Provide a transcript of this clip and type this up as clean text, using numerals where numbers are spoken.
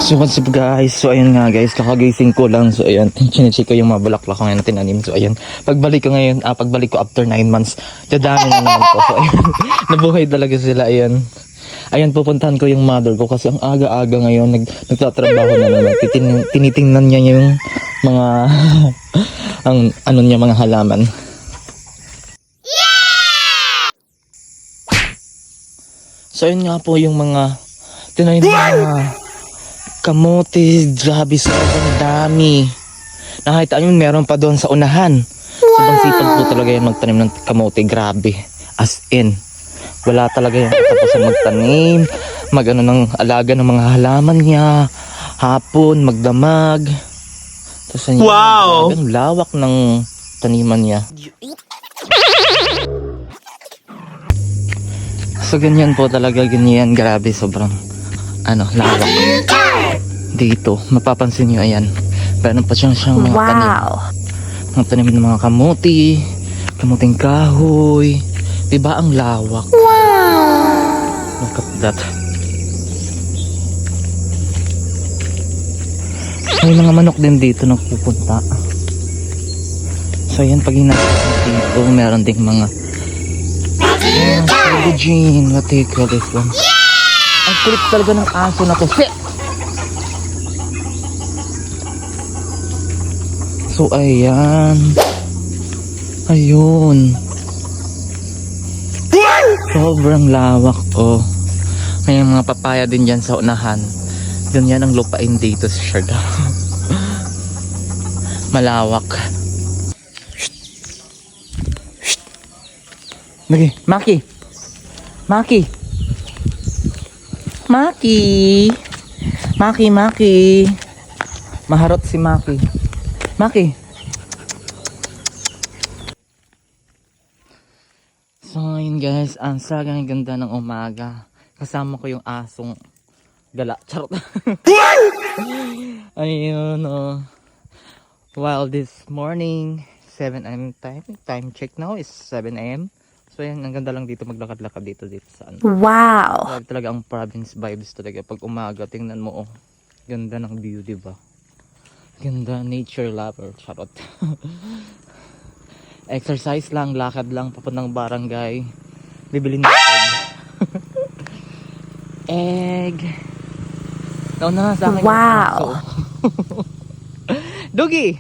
So what's up guys? So ayun nga guys, kakagising ko lang. So ayun, chinecheck ko yung mga bulaklak ko ngayon na tinanim. So ayun, pagbalik ko after 9 months, dadami na naman ko. So ayun, nabuhay talaga sila. Ayun, pupuntahan ko yung mother ko kasi ang aga-aga ngayon, nagtatrabaho na naman. Tinitingnan niya yung mga, ang ano niya, mga halaman. So ayun nga po yung mga tinanim mga kamote, grabe, sobrang dami. Nakita nyo, meron pa doon sa unahan. Sobrang sipag po talaga yan magtanim ng kamote, grabe. As in, wala talaga yung katapusan magtanim, mag-ano ng alaga ng mga halaman niya, hapon, magdamag. Tapos yan, wow! Ang lawak ng taniman niya. So ganyan po talaga, ganyan, grabe, sobrang lawak. Dito, mapapansin nyo, ayan. Meron pa siyang mga tanim. Mga tanim ng mga kamuti, kamuting kahoy. Diba ang lawak? Wow! Look at that. May mga manok din dito nagpupunta. So ayan, pag hinasok dito, meron ding mga Jean, what do you call this one? Ang kulit talaga ng aso na to. So ayan. Ayun. Sobrang lawak po. May mga papaya din dyan sa unahan. Ganyan ang lupain dito sa Siargao. Malawak. Shh. Lagi, Maki. Maki. Maki. Maki. Maharot si Maki. Maki. So ngayon guys, ang sagang ganda ng umaga. Kasama ko yung asong gala. Charot. Ayun, while this morning, 7 AM time check now is 7 AM. So yan, ang ganda lang dito maglakad-lakad dito sa ano. Wow! Talaga ang province vibes talaga pag umaga. Tingnan mo, ganda ng view, diba? Ganda, nature lover, charot. Exercise lang, lakad lang, papuntang barangay. Bibili ng egg. Nauna nga sa akin. Wow! Dugi!